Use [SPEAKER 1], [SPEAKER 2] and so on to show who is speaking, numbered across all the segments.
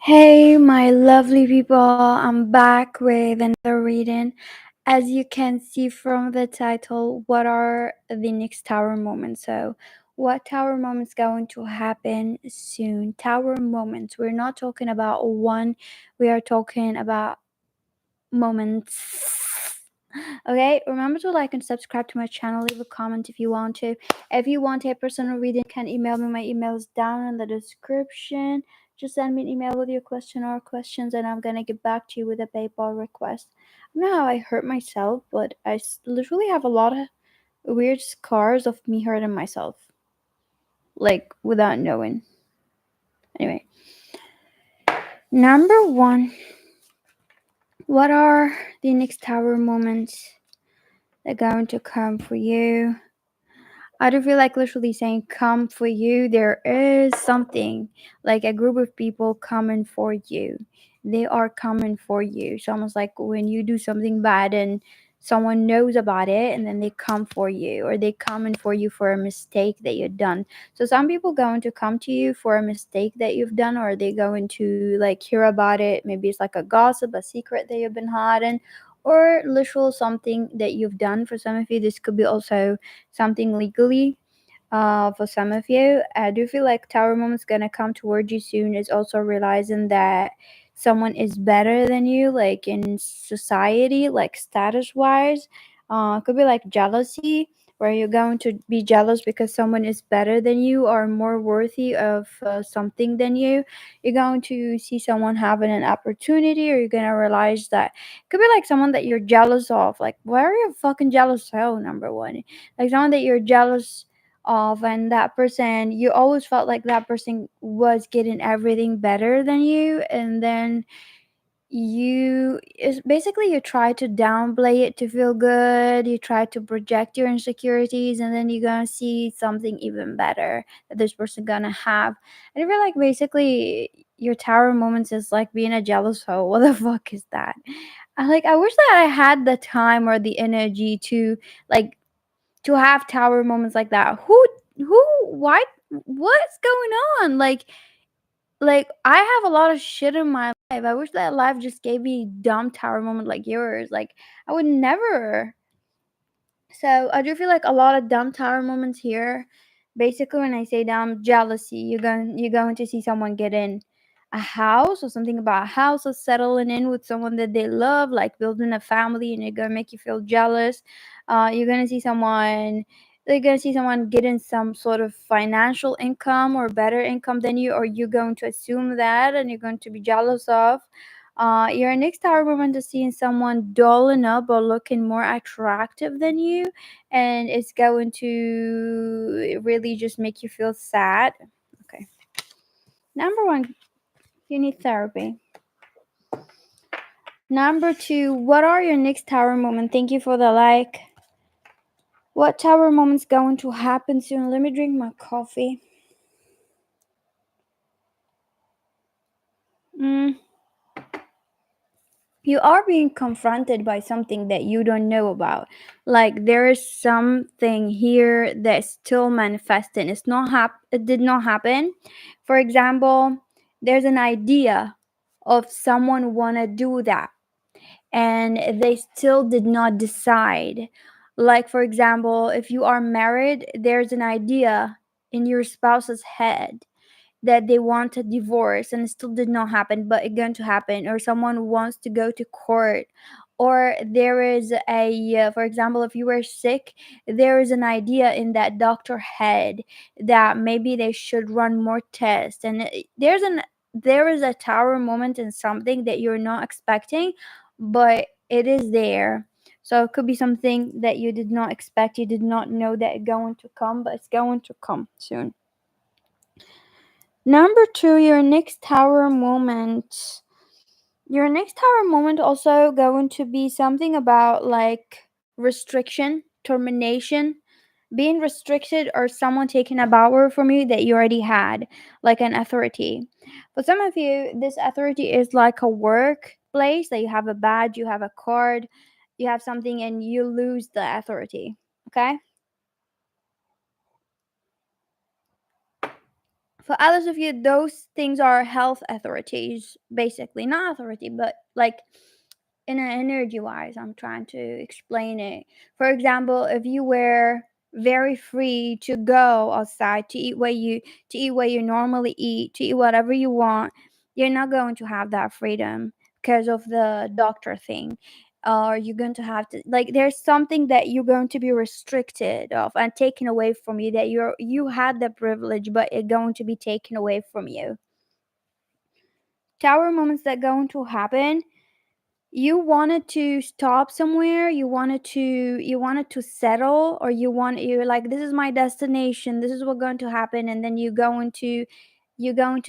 [SPEAKER 1] Hey, my lovely people, I'm back with another reading. As you can see from the title, what are the next tower moments? So, what tower moments going to happen soon? Tower moments. We're not talking about one, we are talking about moments. Okay, remember to like and subscribe to my channel. Leave a comment if you want to. If you want a personal reading, you can email me. My email is down in the description. Just send me an email with your question or questions, and I'm gonna get back to you with a PayPal request. I don't know how I hurt myself, but literally have a lot of weird scars of me hurting myself, like without knowing. Anyway, number one, what are the next tower moments that are going to come for you? I do feel like literally saying come for you. There is something like a group of people coming for you. They are coming for you. It's almost like when you do something bad and someone knows about it and then they come for you, or they coming for you for a mistake that you've done. So some people going to come to you for a mistake that you've done, or they going to like hear about it. Maybe it's like a gossip, a secret that you've been hiding, or literal something that you've done. For some of you, this could be also something legally. For some of you, I do feel like tower moment's gonna come towards you soon. Is also realizing that someone is better than you, like in society, like status wise. Could be like jealousy, where you're going to be jealous because someone is better than you or more worthy of something than you. You're going to see someone having an opportunity, or you're gonna realize that it could be like someone that you're jealous of. Like, why are you fucking jealous? Oh, number one, like someone that you're jealous of, and that person, you always felt like that person was getting everything better than you, and then you is basically you try to downplay it to feel good, you try to project your insecurities, and then you're gonna see something even better that this person gonna have. And I feel like basically your tower moments is like being a jealous hoe. What the fuck is that? I wish that I had the time or the energy like to have tower moments like that. Why, what's going on? Like I have a lot of shit in my life. I wish that life just gave me dumb tower moment like yours. Like I would never. So I do feel like a lot of dumb tower moments here. Basically, when I say dumb, jealousy. You're going to see someone get in a house, or something about a house, or settling in with someone that they love, like building a family, and you're gonna make you feel jealous. You're gonna see someone. They're gonna see someone getting some sort of financial income or better income than you, or you're going to assume that, and you're going to be jealous of. Your next tower moment is seeing someone dolling up or looking more attractive than you, and it's going to really just make you feel sad. Okay. Number one, you need therapy. Number two, what are your next tower moment? Thank you for the like. What tower moment's going to happen soon? Let me drink my coffee. Mm. You are being confronted by something that you don't know about. Like there is something here that's still manifesting. It did not happen. For example, there's an idea of someone want to do that, and they still did not decide. Like for example, if you are married, there's an idea in your spouse's head that they want a divorce and it still did not happen, but it's going to happen. Or someone wants to go to court, or there is for example, if you were sick, there is an idea in that doctor head that maybe they should run more tests, and there is a tower moment in something that you're not expecting, but it is there. So it could be something that you did not expect, you did not know that it's going to come, but it's going to come soon. Number two, your next tower moment. Your next tower moment also going to be something about like restriction, termination, being restricted, or someone taking a power from you that you already had, like an authority. For some of you, this authority is like a workplace that you have a badge, you have a card, you have something, and you lose the authority. Okay? For others of you, those things are health authorities, basically. Not authority, but like in an energy wise, I'm trying to explain it. For example, if you were very free to go outside to eat what you normally eat, to eat whatever you want, you're not going to have that freedom because of the doctor thing. Or you're going to have to, like, there's something that you're going to be restricted of and taken away from you, that you had the privilege but it's going to be taken away from you. Tower moments that going to happen, you wanted to stop somewhere, you wanted to settle, or you're like, this is my destination, this is what's going to happen, and then you're going to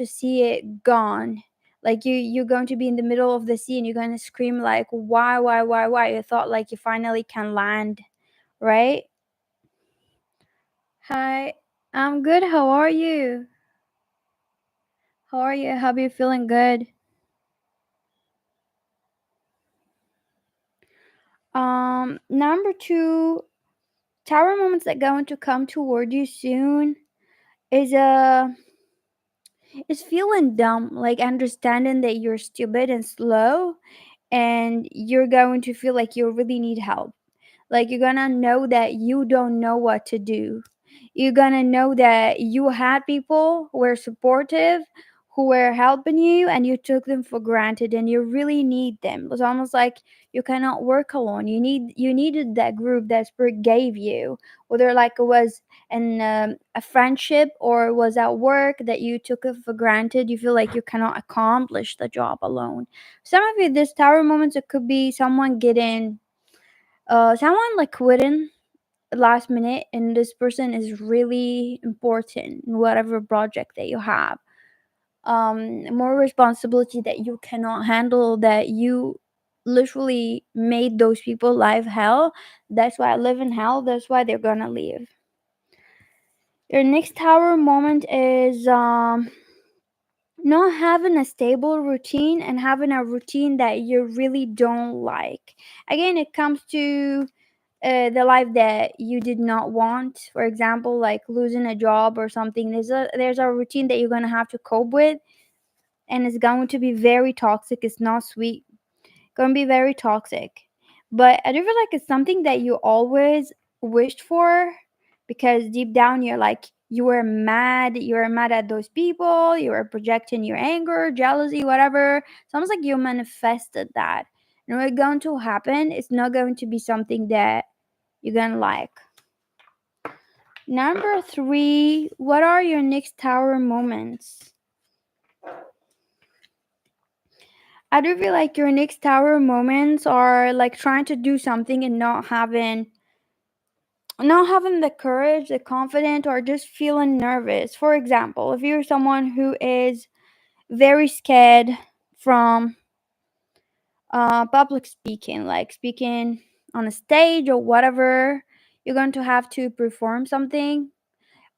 [SPEAKER 1] see it gone. Like you're going to be in the middle of the sea and you're going to scream like, why? You thought like you finally can land, right? Hi, I'm good. How are you? How are you feeling? Good. Number two, tower moments that going to come toward you soon is is feeling dumb, like understanding that you're stupid and slow, and you're going to feel like you really need help. Like you're gonna know that you don't know what to do. You're gonna know that you had people who were supportive, who were helping you, and you took them for granted, and you really need them. It's almost like you cannot work alone. You needed that group that Spirit gave you, whether like it was in a friendship or it was at work that you took it for granted. You feel like you cannot accomplish the job alone. Some of you, this tower moments, it could be someone like quitting last minute, and this person is really important in whatever project that you have. More responsibility that you cannot handle, that you literally made those people life hell. That's why I live in hell. That's why they're gonna leave. Your next tower moment is not having a stable routine, and having a routine that you really don't like. Again, it comes to the life that you did not want. For example, like losing a job or something. There's a routine that you're gonna have to cope with, and it's going to be very toxic. It's not sweet. Gonna be very toxic. But I do feel like it's something that you always wished for, because deep down you were mad at those people, you were projecting your anger, jealousy, whatever. It's almost like you manifested that. And what's going to happen, it's not going to be something that you're gonna like. Number three, what are your next tower moments? I do feel like your next tower moments are like trying to do something and not having the courage, the confidence, or just feeling nervous. For example, if you're someone who is very scared from public speaking, like speaking on a stage or whatever, you're going to have to perform something,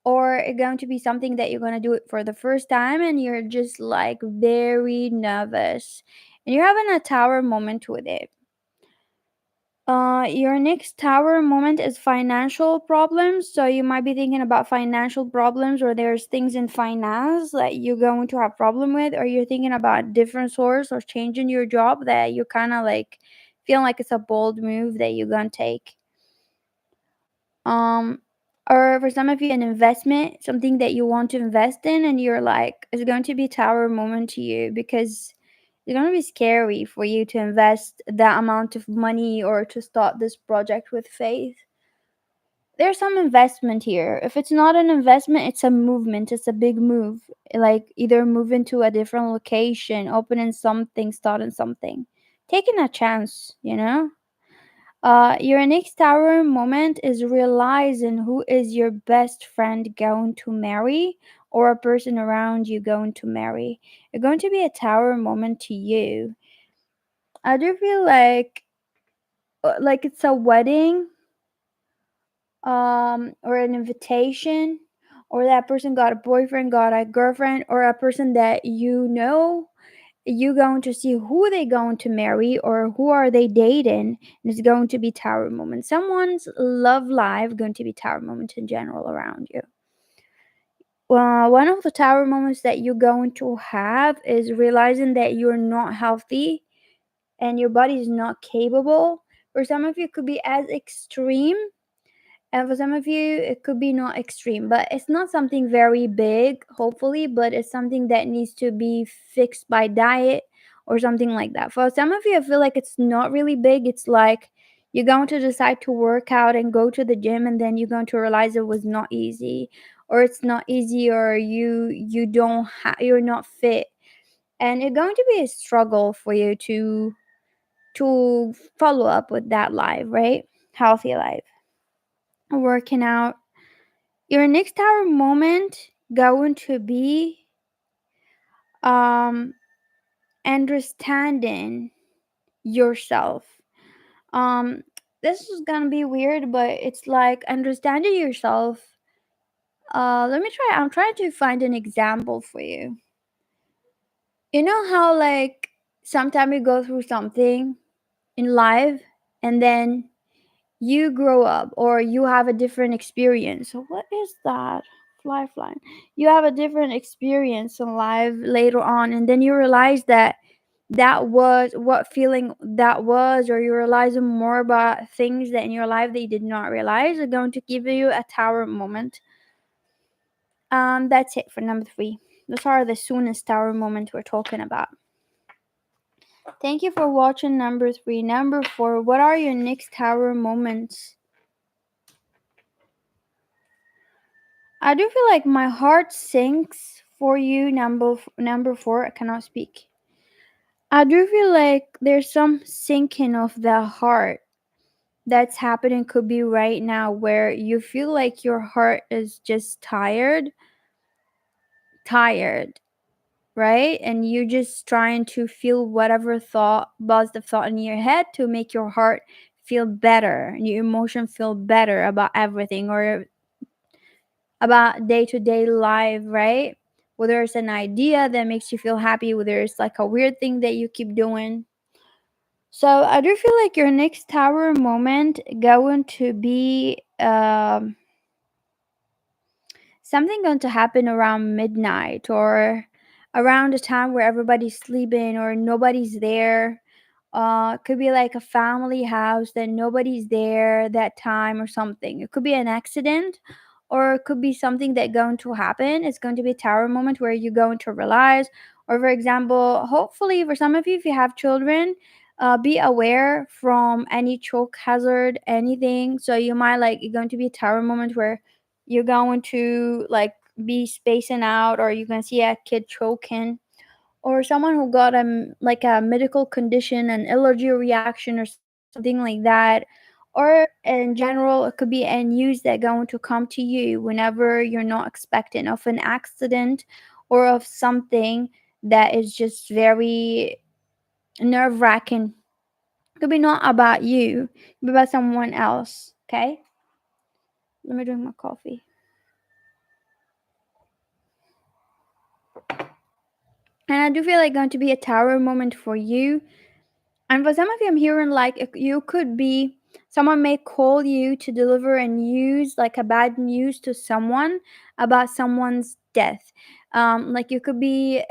[SPEAKER 1] or it's going to be something that you're going to do it for the first time and you're just like very nervous and you're having a tower moment with it. Your next tower moment is financial problems. So you might be thinking about financial problems, or there's things in finance that you're going to have problem with, or you're thinking about different source or changing your job that you kind of like feeling like it's a bold move that you're gonna take. Um, or for some of you, an investment, something that you want to invest in, and you're like, it's going to be tower moment to you because it's going to be scary for you to invest that amount of money or to start this project with faith. There's some investment here. If it's not an investment, it's a movement. It's a big move. Like either moving to a different location, opening something, starting something, taking a chance. Your next tower moment is realizing who is your best friend going to marry, or a person around you going to marry. It's going to be a tower moment to you. I do feel like it's a wedding, or an invitation, or that person got a boyfriend, got a girlfriend, or a person that you going to see who they going to marry or who are they dating, and it's going to be tower moment. Someone's love life going to be tower moment in general around you. one of the tower moments that you're going to have is realizing that you're not healthy and your body is not capable. For some of you, it could be as extreme, and for some of you, it could be not extreme, but it's not something very big, hopefully, but it's something that needs to be fixed by diet or something like that. For some of you, I feel like it's not really big. It's like you're going to decide to work out and go to the gym, and then you're going to realize it was not easy, or it's not easy, or you're not fit, and it's going to be a struggle for you to follow up with that life, right? Healthy life, working out. Your next tower moment going to be um understanding yourself. Um this is gonna be weird, but it's like understanding yourself. Let me try. I'm trying to find an example for you. You know how like sometimes you go through something in life, and then you grow up or you have a different experience. So what is that? Lifeline. You have a different experience in life later on, and then you realize that that was what feeling that was, or you realize more about things that in your life that you did not realize are going to give you a tower moment. That's it for number 3. Those are the soonest tower moments we're talking about. Thank you for watching number 3. Number 4, what are your next tower moments? I do feel like my heart sinks for you, number 4. I cannot speak. I do feel like there's some sinking of the heart that's happening, could be right now, where you feel like your heart is just tired, right? And you're just trying to feel whatever positive thought in your head to make your heart feel better and your emotion feel better about everything, or about day-to-day life, right? Whether it's an idea that makes you feel happy, whether it's like a weird thing that you keep doing. So I do feel like your next tower moment going to be something going to happen around midnight, or around a time where everybody's sleeping or nobody's there. Could be like a family house that nobody's there that time or something. It could be an accident, or it could be something that going to happen. It's going to be a tower moment where you're going to realize, or for example, hopefully for some of you, if you have children, be aware from any choke hazard, anything. So you might like it's going to be a tower moment where you're going to like be spacing out, or you can see a kid choking, or someone who got like a medical condition, an allergy reaction or something like that. Or in general, it could be a news that going to come to you whenever you're not expecting, of an accident or of something that is just very nerve-wracking. It could be not about you, it could be about someone else. Okay, let me drink my coffee. And I do feel like going to be a tower moment for you. And for some of you, I'm hearing like you could be, someone may call you to deliver a news, like a bad news to someone about someone's death. Like you could be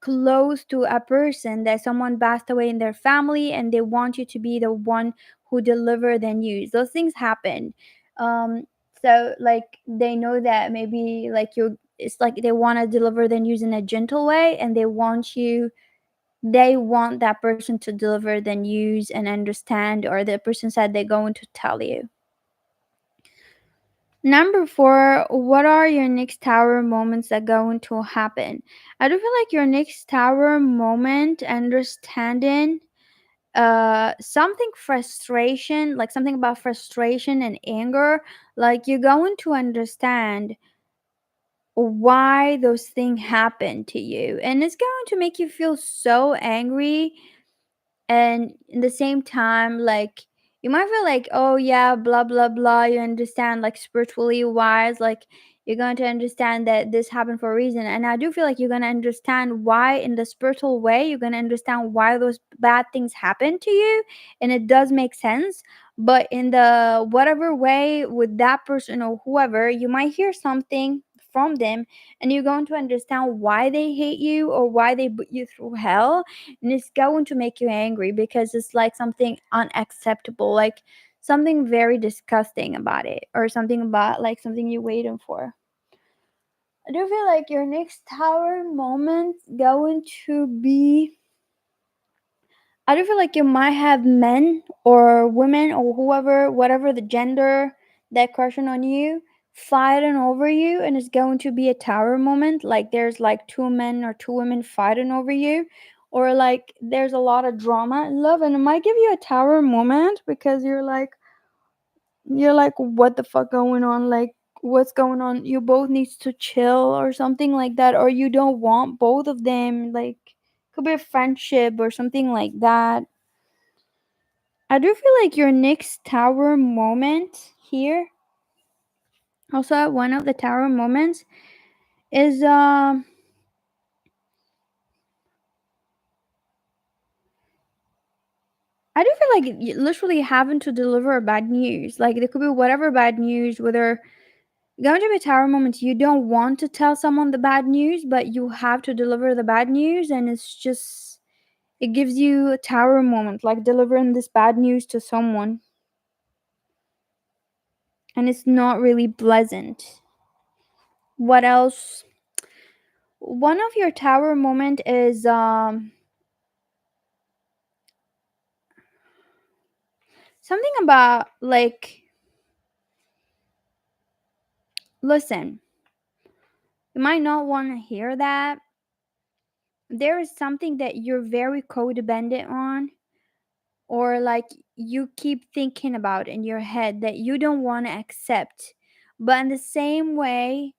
[SPEAKER 1] close to a person that someone passed away in their family, and they want you to be the one who deliver the news. Those things happen. Um, so like they know that maybe like you, it's like they want to deliver the news in a gentle way, and they want that person to deliver the news and understand, or the person said they're going to tell you. Number 4, what are your next tower moments that going to happen? I do feel like your next tower moment, understanding something frustration, like something about frustration and anger, like you're going to understand why those things happen to you, and it's going to make you feel so angry. And in the same time, like you might feel like, oh yeah, blah blah blah, you understand, like spiritually wise, like you're going to understand that this happened for a reason. And I do feel like you're going to understand why, in the spiritual way, you're going to understand why those bad things happen to you, and it does make sense. But in the whatever way with that person or whoever, you might hear something from them, and you're going to understand why they hate you or why they put you through hell. And it's going to make you angry because it's like something unacceptable, like something very disgusting about it, or something about like something you're waiting for. I do feel like your next tower moment going to be, I do feel like you might have men or women or whoever, whatever the gender that crushing on you, fighting over you, and it's going to be a tower moment. Like there's like two men or two women fighting over you, or like there's a lot of drama in love, and it might give you a tower moment because you're like what the fuck going on, like what's going on, you both needs to chill or something like that, or you don't want both of them, like could be a friendship or something like that. I do feel like your next tower moment here, also one of the tower moments, is I do feel like literally having to deliver bad news. Like there could be whatever bad news, whether going to be tower moments, you don't want to tell someone the bad news, but you have to deliver the bad news, and it's just it gives you a tower moment, like delivering this bad news to someone, and it's not really pleasant. What else? One of your tower moment is something about like, listen, you might not want to hear that. There is something that you're very codependent on, or like you keep thinking about in your head that you don't want to accept. But in the same way,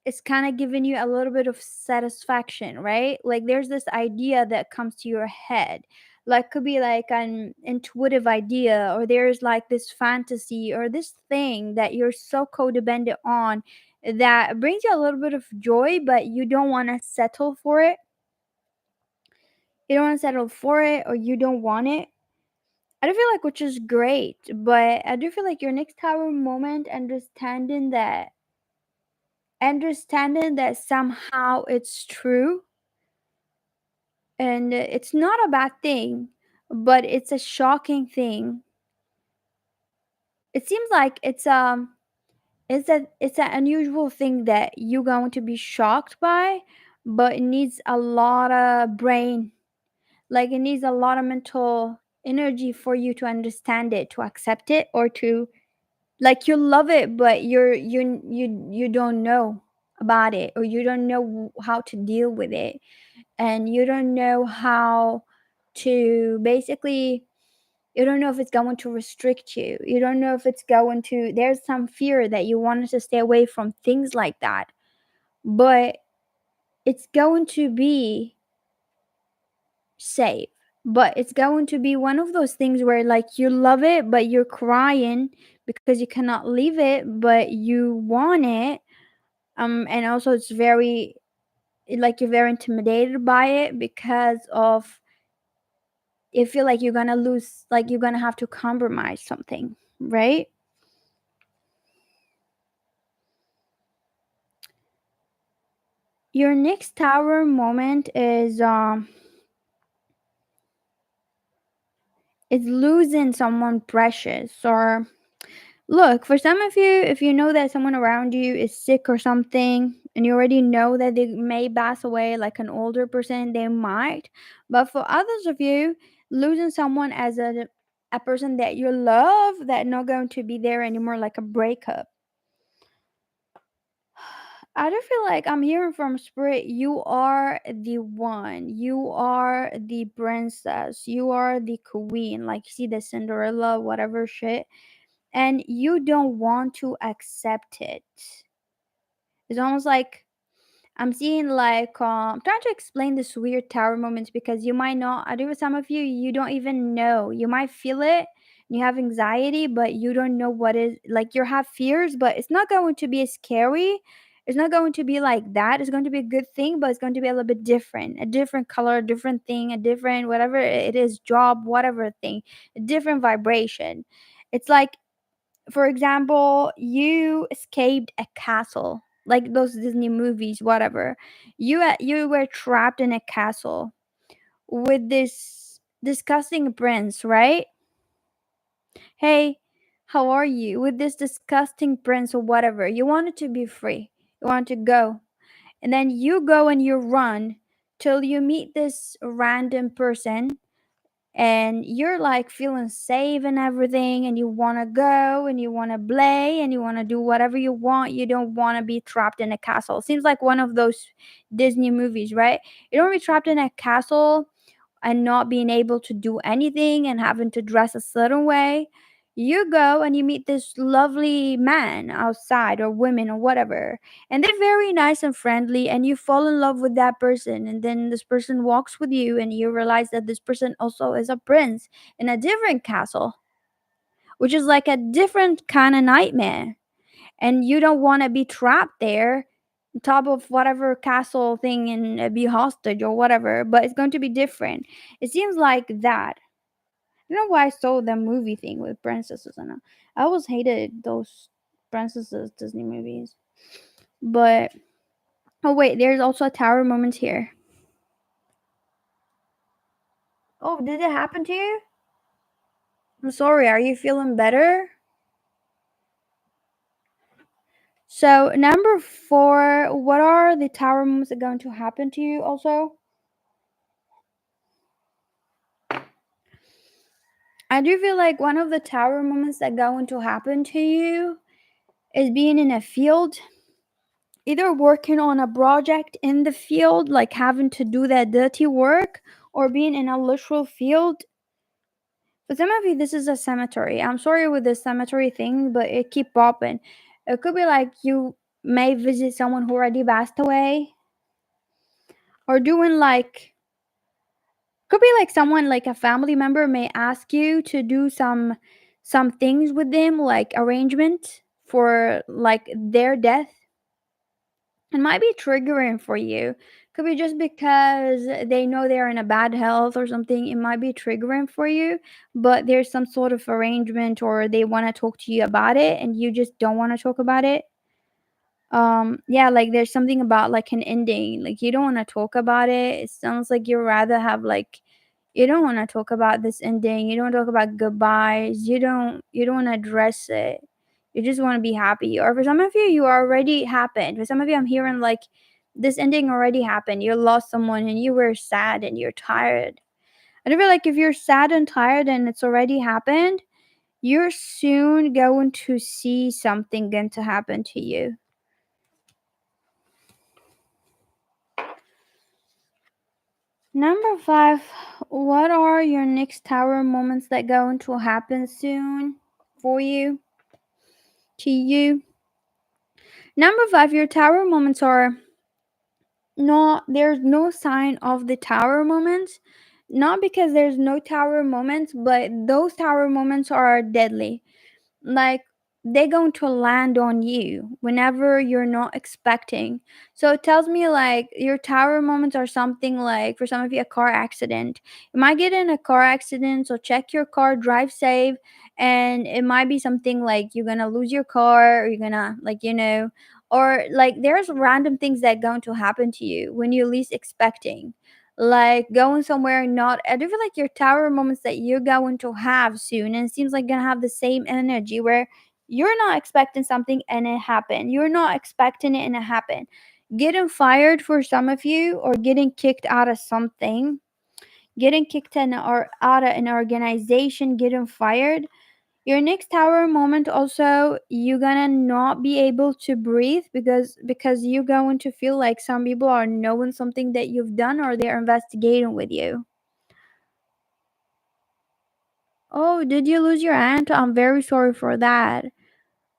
[SPEAKER 1] it's kind of giving you a little bit of satisfaction, right? Like there's this idea that comes to your head. Like could be like an intuitive idea, or there's like this fantasy or this thing that you're so codependent on that brings you a little bit of joy, but you don't want to settle for it. You don't want to settle for it, or you don't want it. I do feel like, which is great, but I do feel like your next tower moment, understanding that somehow it's true, and it's not a bad thing, but it's a shocking thing. It seems like it's an unusual thing that you're going to be shocked by, but it needs a lot of brain, like it needs a lot of mental energy for you to understand it, to accept it, or to, like you love it, but you don't know about it, or you don't know how to deal with it, and you don't know how to basically, you don't know if it's going to restrict you, you don't know if it's going to, there's some fear that you wanted to stay away from things like that, but it's going to be safe. But it's going to be one of those things where like you love it, but you're crying because you cannot leave it, but you want it. And also it's very, like you're very intimidated by it because of, you feel like you're gonna lose, like you're gonna have to compromise something, right? Your next tower moment is losing someone precious. Or look, for some of you, if you know that someone around you is sick or something, and you already know that they may pass away, like an older person, they might. But for others of you, losing someone as a person that you love, that not going to be there anymore, like a breakup. I do feel like I'm hearing from spirit, you are the one. You are the princess. You are the queen. Like you see the Cinderella, whatever shit. And you don't want to accept it. It's almost like I'm seeing like I'm trying to explain this weird tower moments because you might not. I do with some of you, you don't even know. You might feel it. You have anxiety, but you don't know what is, like you have fears, but it's not going to be as scary. It's not going to be like that. It's going to be a good thing, but it's going to be a little bit different. A different color, a different thing, a different whatever it is, job, whatever thing, a different vibration. It's like, for example, you escaped a castle, like those Disney movies, whatever. You were trapped in a castle with this disgusting prince, right? Hey, how are you? With this disgusting prince or whatever. You wanted to be free. You want to go. And then you go and you run till you meet this random person, and you're like feeling safe and everything, and you want to go and you want to play and you want to do whatever you want. You don't want to be trapped in a castle. Seems like one of those Disney movies, right? You don't want to be trapped in a castle and not being able to do anything and having to dress a certain way. You go and you meet this lovely man outside, or women, or whatever, and they're very nice and friendly, and you fall in love with that person. And then this person walks with you, and you realize that this person also is a prince in a different castle, which is like a different kind of nightmare. And you don't want to be trapped there on top of whatever castle thing and be hostage or whatever, but it's going to be different. It seems like that. I don't know why I saw the movie thing with princesses, and I always hated those princesses Disney movies. But oh wait, there's also a tower moment here. Oh, did it happen to you? I'm sorry. Are you feeling better? So number 4, what are the tower moments that are going to happen to you also? I do feel like one of the tower moments that going to happen to you is being in a field, either working on a project in the field, like having to do that dirty work, or being in a literal field. For some of you, this is a cemetery. I'm sorry with the cemetery thing, but it keep popping. It could be like you may visit someone who already passed away, or doing like, could be like someone, like a family member may ask you to do some things with them, like arrangement for like their death. It might be triggering for you. Could be just because they know they're in a bad health or something. It might be triggering for you, but there's some sort of arrangement, or they want to talk to you about it and you just don't want to talk about it. Yeah, like there's something about like an ending. Like you don't want to talk about it. It sounds like you rather have like, you don't want to talk about this ending. You don't talk about goodbyes. You don't want to address it. You just want to be happy. Or for some of you, you already happened. For some of you, I'm hearing like this ending already happened. You lost someone and you were sad and you're tired. I feel like if you're sad and tired and it's already happened, you're soon going to see something going to happen to you. Number 5, what are your next tower moments that going to happen soon for you? To you? Number 5, your tower moments are not, there's no sign of the tower moments. Not because there's no tower moments, but those tower moments are deadly. Like they're going to land on you whenever you're not expecting. So it tells me like your tower moments are something like, for some of you, a car accident. You might get in a car accident, so check your car, drive safe. And it might be something like you're gonna lose your car, or you're gonna like, or like there's random things that going to happen to you when you're least expecting, like going somewhere. Not, I do feel like your tower moments that you're going to have soon, and it seems like gonna have the same energy where you're not expecting something and it happened, you're not expecting it and it happened. Getting fired for some of you, or getting kicked out of something, getting kicked in or out of an organization, getting fired. Your next tower moment also, you're gonna not be able to breathe because you're going to feel like some people are knowing something that you've done, or they're investigating with you. Oh, did you lose your aunt? I'm very sorry for that.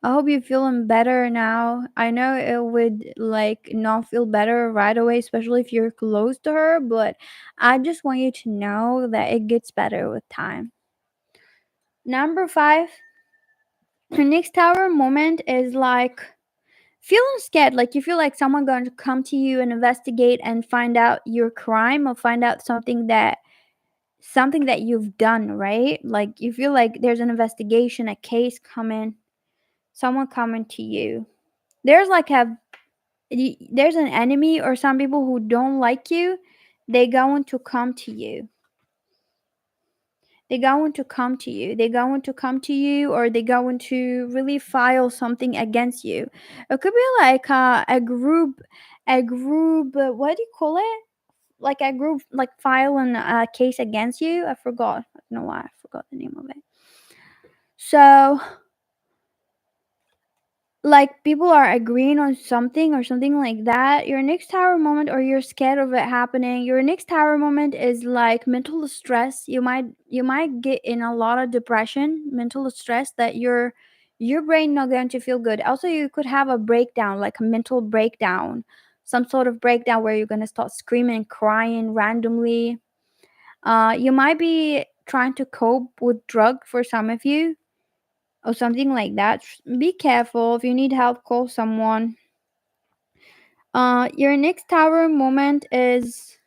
[SPEAKER 1] I hope you're feeling better now. I know it would like not feel better right away, especially if you're close to her, but I just want you to know that it gets better with time. Number 5, your next tower moment is like feeling scared, like you feel like someone going to come to you and investigate and find out your crime, or find out something that you've done, right? Like you feel like there's an investigation, a case coming, someone coming to you. There's like a there's an enemy or some people who don't like you. They going to come to you. They're going to come to you. They're going to come to you, or they're going to really file something against you. It could be like a group. What do you call it? Like a group, like filing a case against you. I forgot. I don't know why I forgot the name of it. So like people are agreeing on something or something like that. Your next tower moment, or you're scared of it happening. Your next tower moment is like mental stress. You might get in a lot of depression, mental stress, that your brain not going to feel good. Also, you could have a breakdown, like a mental breakdown, some sort of breakdown where you're gonna start screaming and crying randomly. You might be trying to cope with drug for some of you, or something like that. Be careful. If you need help, call someone. Your next tower moment is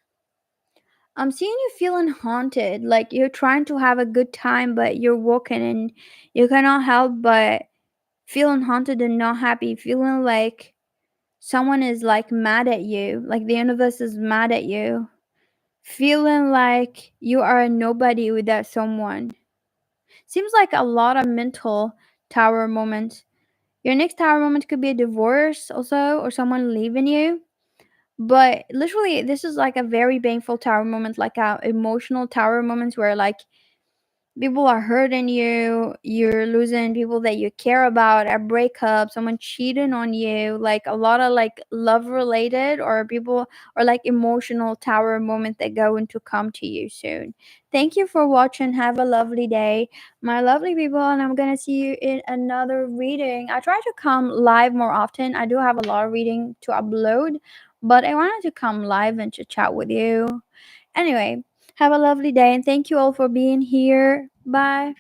[SPEAKER 1] I'm seeing you feeling haunted. Like you're trying to have a good time, but you're walking and you cannot help but feeling haunted and not happy, feeling like someone is like mad at you, like the universe is mad at you, feeling like you are a nobody without someone. Seems like a lot of mental tower moments. Your next tower moment could be a divorce also, or someone leaving you. But literally, this is like a very painful tower moment, like a emotional tower moments where like people are hurting you, you're losing people that you care about, a breakup, someone cheating on you, like a lot of like love related or people or like emotional tower moments that going to come to you soon. Thank you for watching. Have a lovely day, my lovely people, and I'm gonna see you in another reading. I try to come live more often. I do have a lot of reading to upload, but I wanted to come live and to chat with you. Anyway, have a lovely day and thank you all for being here. Bye.